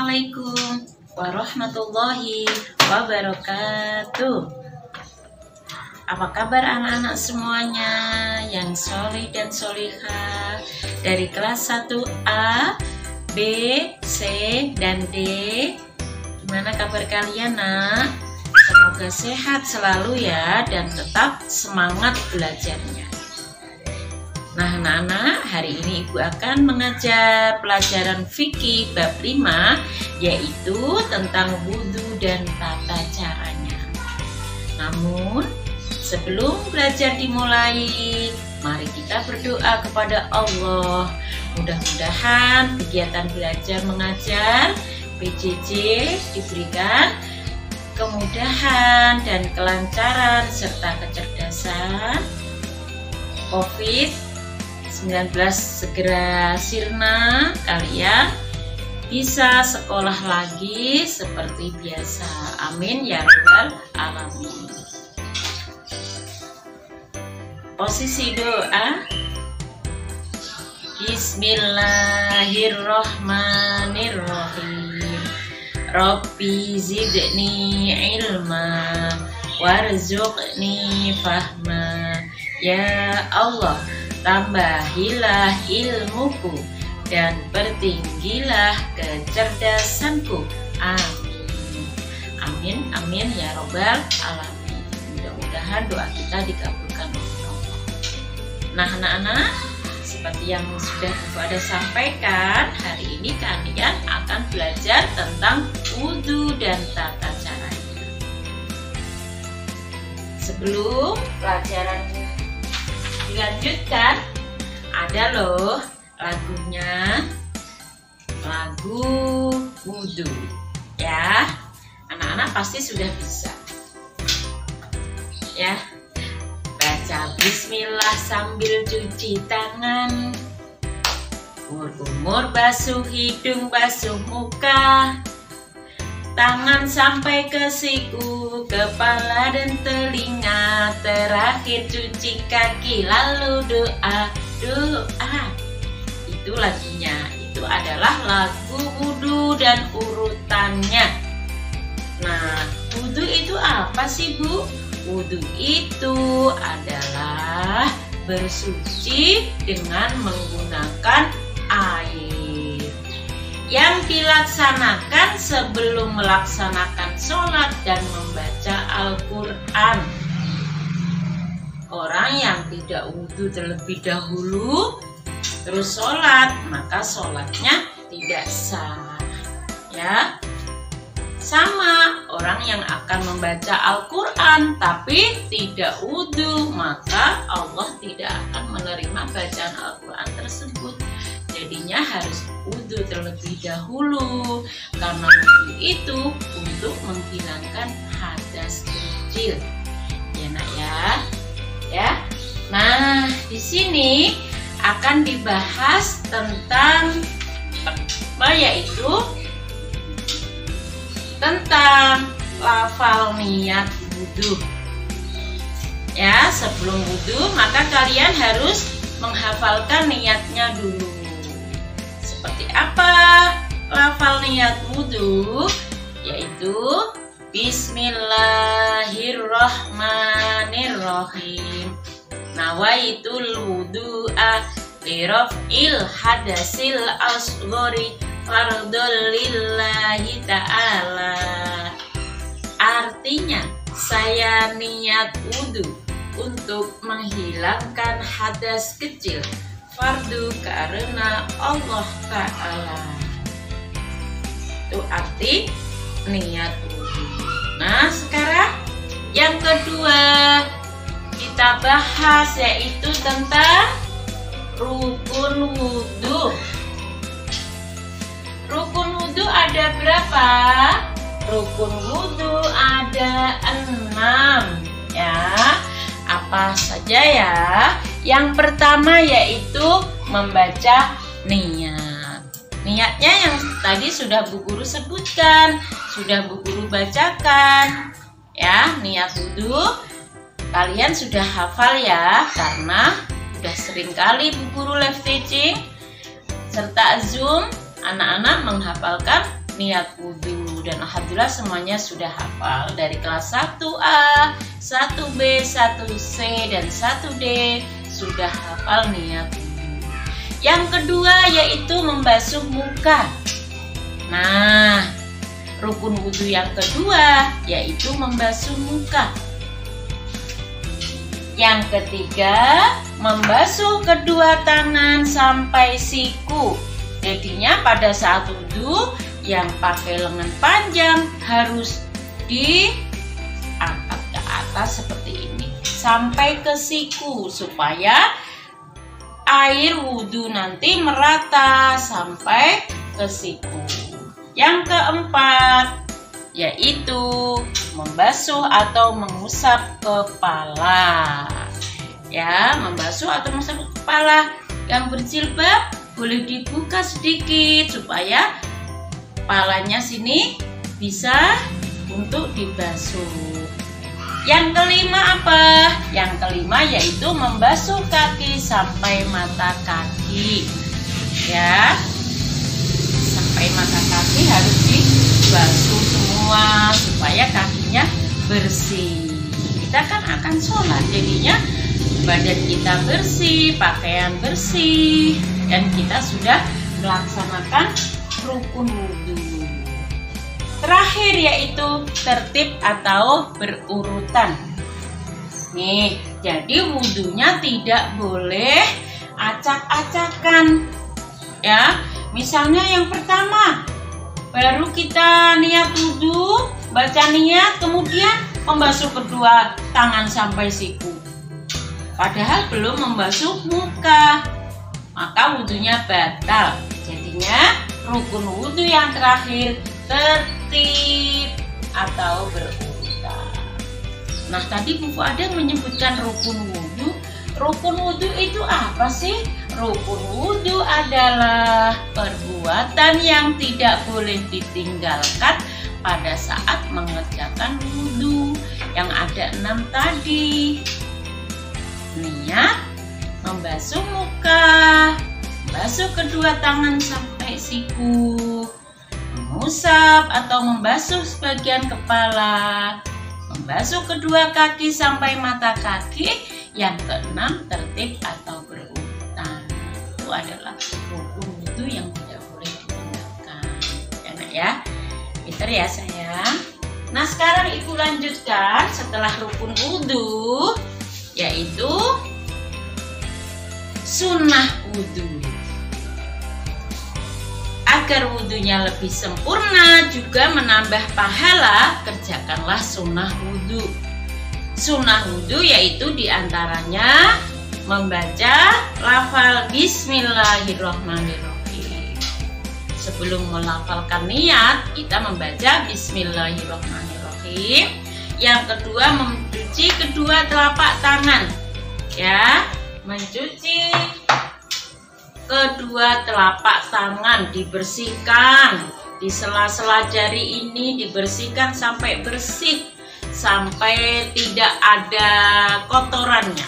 Assalamualaikum warahmatullahi wabarakatuh. Apa kabar anak-anak semuanya yang solih dan solihah dari kelas 1A, B, C, dan D? Gimana kabar kalian, nak? Semoga sehat selalu ya dan tetap semangat belajarnya. Nah anak-anak, hari ini ibu akan mengajar pelajaran fikih bab 5, yaitu tentang wudhu dan tata caranya. Namun sebelum belajar dimulai, mari kita berdoa kepada Allah. Mudah-mudahan kegiatan belajar mengajar PJJ diberikan kemudahan dan kelancaran serta kecerdasan. COVID-19 segera sirna, kalian bisa sekolah lagi seperti biasa. Amin ya rabbal alamin. Posisi doa. Bismillahirrahmanirrahim. Rabbi zidni ilma warzuqni fahma. Ya Allah, tambahilah ilmuku dan pertinggilah kecerdasanku. Amin. Amin, amin ya robbal alamin. Mudah-mudahan doa kita dikabulkan oleh Allah. Nah anak-anak, seperti yang sudah Ibu ada sampaikan, hari ini kalian akan belajar tentang wudhu dan tata caranya. Sebelum pelajaran dilanjutkan, ada loh lagunya, lagu wudhu ya. Anak-anak pasti sudah bisa ya. Baca bismillah sambil cuci tangan, umur basuh hidung, basuh muka, tangan sampai ke siku, kepala dan telinga, terakhir cuci kaki, lalu doa. Itu lagunya. Itu adalah lagu wudhu dan urutannya. Nah, wudhu itu apa sih, Bu? Wudhu itu adalah bersuci dengan menggunakan air yang dilaksanakan sebelum melaksanakan sholat dan membaca Al-Quran. Orang yang tidak wudhu terlebih dahulu terus sholat, maka sholatnya tidak sah ya. Sama orang yang akan membaca Al-Quran tapi tidak wudhu, maka Allah tidak akan menerima bacaan Al-Quran tersebut. Jadinya harus wudhu terlebih dahulu, karena wudhu itu untuk menghilangkan hadas kecil. Ya nak ya. Nah di sini akan dibahas tentang apa, yaitu tentang lafal niat wudhu. Ya, sebelum wudhu maka kalian harus menghafalkan niatnya dulu. Seperti apa lafal niat wudhu? Yaitu Bismillahirrahmanirrahim. Nawaitul wudu'a liraf'il hadasil asghari fardhul lillahi ta'ala. Artinya, saya niat wudhu untuk menghilangkan hadas kecil, fardu karena Allah Ta'ala. Itu arti niat wudhu. Nah sekarang yang kedua kita bahas, yaitu tentang rukun wudhu. Rukun wudhu ada berapa? Rukun wudhu ada 6 ya. Apa saja ya? Yang pertama yaitu membaca niat. Niatnya yang tadi sudah Bu Guru sebutkan, sudah Bu Guru bacakan ya. Niat wudhu kalian sudah hafal ya, karena sudah sering kali Bu Guru live teaching serta Zoom anak-anak menghafalkan niat wudhu. Dan alhamdulillah semuanya sudah hafal dari kelas 1A, 1B, 1C, dan 1D sudah hafal niat wudhu. Yang kedua yaitu membasuh muka. Nah, rukun wudhu yang kedua yaitu membasuh muka. Yang ketiga, membasuh kedua tangan sampai siku. Jadinya pada saat wudhu yang pakai lengan panjang harus diangkat ke atas seperti ini sampai ke siku supaya air wudhu nanti merata sampai ke siku. Yang keempat yaitu membasuh atau mengusap kepala. Ya, membasuh atau mengusap kepala. Yang berjilbab boleh dibuka sedikit supaya kepalanya sini bisa untuk dibasuh. Yang kelima apa? Yang kelima yaitu membasuh kaki sampai mata kaki. Ya, sampai mata kaki harus dibasuh semua supaya kakinya bersih. Kita kan akan sholat, jadinya badan kita bersih, pakaian bersih, dan kita sudah melaksanakan rukun wudhu. Terakhir yaitu tertib atau berurutan. Nih, jadi wudhunya tidak boleh acak-acakan. Ya, misalnya yang pertama, baru kita niat wudhu, baca niat, kemudian membasuh kedua tangan sampai siku. Padahal belum membasuh muka, maka wudhunya batal. Jadinya rukun wudhu yang terakhir tertib atau berurutan. Nah, tadi Bu Fuada menyebutkan rukun wudhu. Rukun wudhu itu apa sih? Rukun wudhu adalah perbuatan yang tidak boleh ditinggalkan pada saat mengerjakan wudhu. Yang ada 6 tadi. Niat, membasuh muka, membasuh kedua tangan sampai siku, mengusap atau membasuh sebagian kepala, membasuh kedua kaki sampai mata kaki. Yang keenam, tertib atau berurutan. Itu adalah rukun wudhu yang tidak boleh ditinggalkan. Ya, Nak ya, pinter ya sayang. Nah, sekarang Ibu lanjutkan setelah rukun wudhu, yaitu sunnah wudhu. Agar wudhunya lebih sempurna juga menambah pahala, kerjakanlah sunnah wudhu. Sunnah wudhu yaitu diantaranya membaca lafal Bismillahirrahmanirrahim. Sebelum melafalkan niat, kita membaca Bismillahirrahmanirrahim. Yang kedua, mencuci kedua telapak tangan. Ya, mencuci kedua telapak tangan, dibersihkan. Di sela-sela jari ini dibersihkan sampai bersih, sampai tidak ada kotorannya,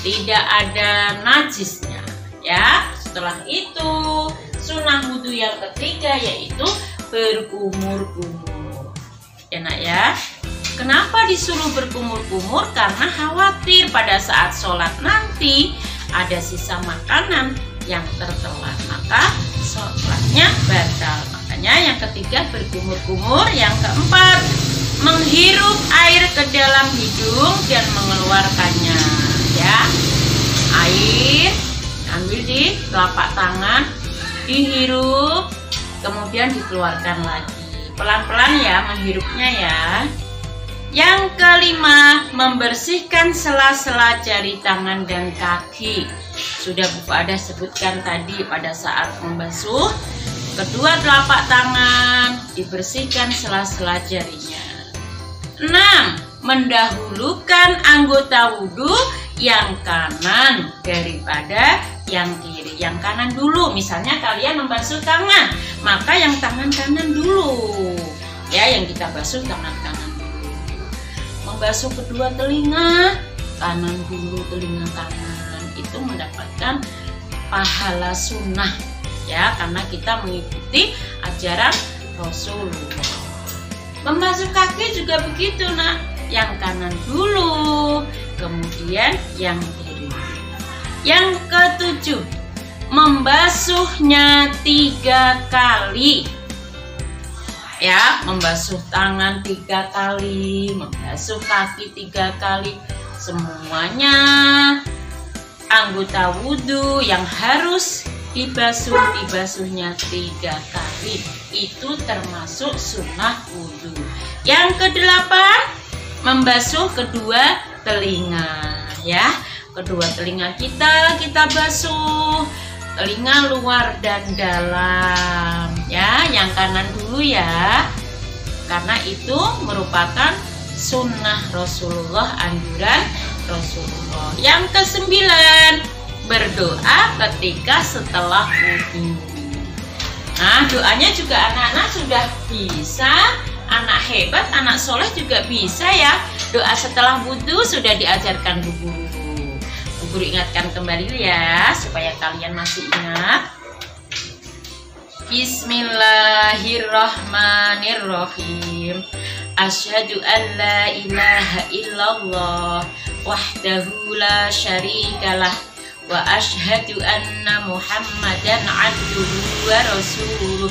tidak ada najisnya. Ya, setelah itu sunnah wudhu yang ketiga yaitu berkumur-kumur. Ya Nak ya. Kenapa disuruh berkumur-kumur? Karena khawatir pada saat sholat nanti ada sisa makanan yang tertelan, maka sholatnya batal. Makanya yang ketiga berkumur-kumur. Yang keempat, menghirup air ke dalam hidung dan mengeluarkannya. Ya, air ambil di telapak tangan, dihirup, kemudian dikeluarkan lagi. Pelan-pelan ya menghirupnya ya. Yang kelima, membersihkan sela-sela jari tangan dan kaki. Sudah Bu Fuada sebutkan tadi pada saat membasuh kedua telapak tangan, dibersihkan sela-sela jarinya. 6. Mendahulukan anggota wudhu yang kanan daripada yang kiri. Yang kanan dulu, misalnya kalian membasuh tangan, maka yang tangan kanan dulu. Ya, yang kita basuh tangan kanan. Membasuh kedua telinga, kanan dulu, telinga kanan. Itu mendapatkan pahala sunnah ya, karena kita mengikuti ajaran Rasulullah. Membasuh kaki juga begitu nak, yang kanan dulu, kemudian yang kiri. Yang ketujuh, membasuhnya 3 kali. Ya, membasuh tangan 3 kali, membasuh kaki 3 kali. Semuanya anggota wudhu yang harus dibasuhnya 3 kali. Itu termasuk sunnah wudhu. Yang ke-8, membasuh kedua telinga. Ya, kedua telinga kita basuh, telinga luar dan dalam. Ya, yang kanan dulu ya, karena itu merupakan sunnah Rasulullah, anjuran Rasulullah. Yang ke-9, berdoa ketika setelah wudhu. Nah, doanya juga anak-anak sudah bisa, anak hebat, anak soleh juga bisa ya. Doa setelah wudhu sudah diajarkan Bu Guru. Bu Guru ingatkan kembali ya, supaya kalian masih ingat. Bismillahirrahmanirrahim. Asyhadu an la ilaha illallah wahdahu la syarikalah wa asyhadu anna Muhammadan abduhu wa rasuluh.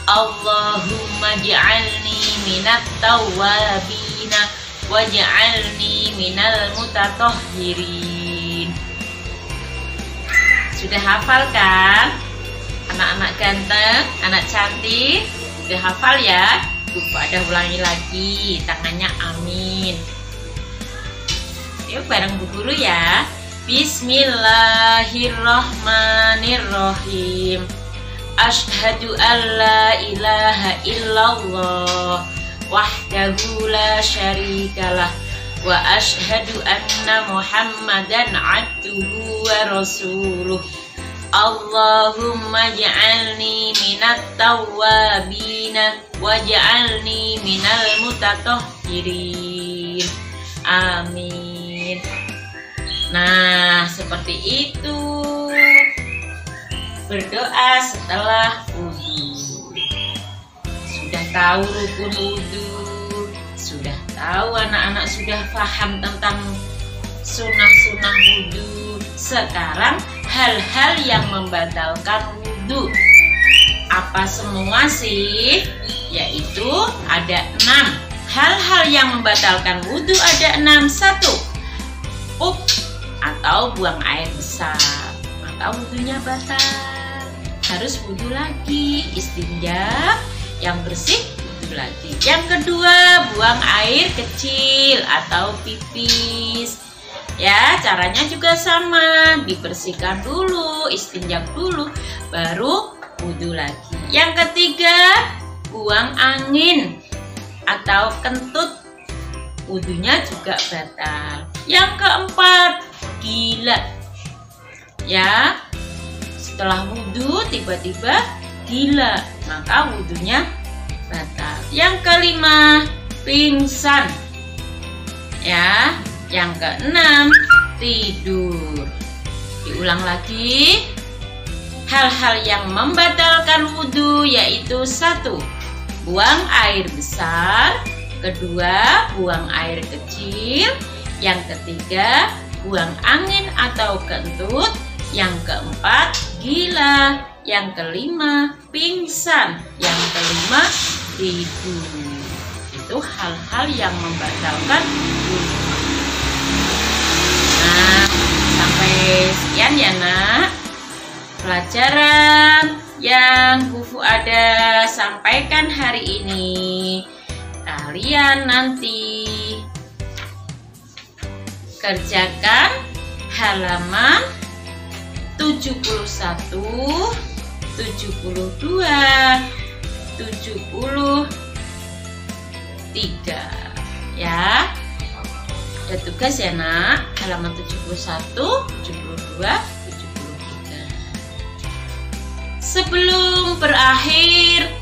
Allahumma ja'alni minat tawwabina waj'alni minal mutatahhirin. Sudah hafal kan? Anak-anak ganteng, anak cantik, sudah hafal ya? Bu ada ulangi lagi, tangannya amin. Yuk bareng Bu Guru ya. Bismillahirrahmanirrahim. Asyhadu an la ilaha illallah wahdahu la syarikalah wa asyhadu anna Muhammadan abduhu wa rasuluh. Allahumma ja'alni minat tawwabina waj'alni minal mutatahhirin. Amin. Nah, seperti itu berdoa setelah wudhu. Sudah tahu rukun wudhu, sudah tahu anak-anak sudah paham tentang sunnah-sunnah wudhu. Sekarang hal-hal yang membatalkan wudhu. Apa semua sih? Yaitu ada 6 hal-hal yang membatalkan wudhu. Ada 6. 1. Pup atau buang air besar, maka wudhunya batal. Harus wudhu lagi, istinja yang bersih, wudhu lagi. Yang kedua, buang air kecil atau pipis. Ya, caranya juga sama, dibersihkan dulu, istinja dulu, baru wudhu lagi. Yang ketiga, buang angin atau kentut, wudhunya juga batal. Yang keempat, gila. Ya, setelah wudhu tiba-tiba gila, maka wudhunya batal. Yang kelima, pingsan. Ya, yang keenam, tidur. Diulang lagi. Hal-hal yang membatalkan wudhu yaitu 1. Buang air besar. 2. Buang air kecil. Yang ketiga, buang angin atau kentut. Yang keempat, gila. Yang kelima, pingsan. Yang kelima, tidur. Itu hal-hal yang membatalkan wudhu. Nah, sampai sekian ya nak pelajaran yang Bu Fuada sampaikan hari ini. Kalian nanti kerjakan halaman 71, 72, 73 ya. Ada tugas ya nak, halaman 71, 72, 73. Sebelum berakhir,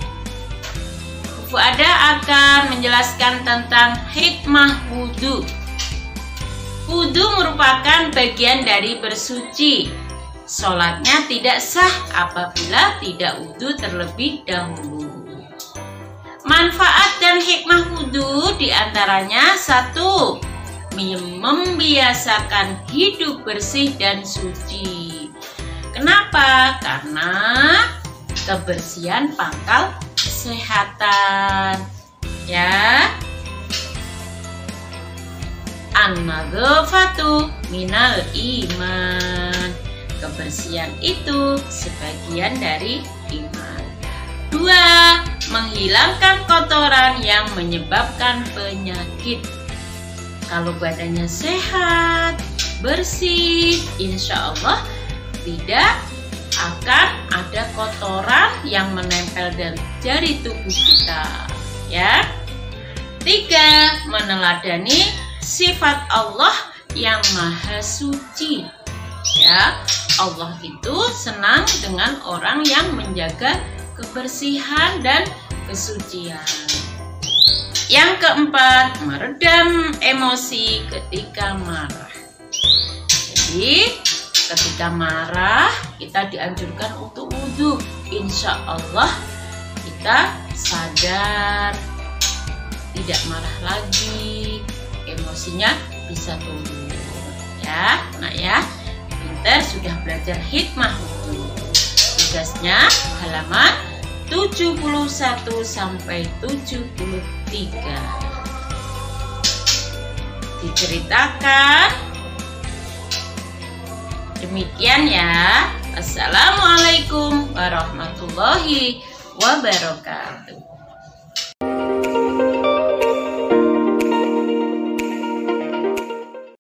Bu Fuada akan menjelaskan tentang hikmah wudhu. Wudhu merupakan bagian dari bersuci. Sholatnya tidak sah apabila tidak wudhu terlebih dahulu. Manfaat dan hikmah wudhu diantaranya 1. Membiasakan hidup bersih dan suci. Kenapa? Karena kebersihan pangkal kesehatan. Ya. An-nadhafatu minal iman. Kebersihan itu sebagian dari iman. 2. Menghilangkan kotoran yang menyebabkan penyakit. Kalau badannya sehat, bersih, insya Allah tidak akan ada kotoran yang menempel dari tubuh kita. Ya. 3. Meneladani sifat Allah yang maha suci. Ya, Allah itu senang dengan orang yang menjaga kebersihan dan kesucian. Yang keempat, meredam emosi ketika marah. Jadi, ketika marah, kita dianjurkan untuk wudhu. Insya Allah, kita sadar, tidak marah lagi, emosinya bisa turun. Ya, nak ya. Pinter sudah belajar hikmah wudhu. Tugasnya halaman 71 sampai 73. Diceritakan. Demikian ya. Assalamualaikum warahmatullahi wabarakatuh.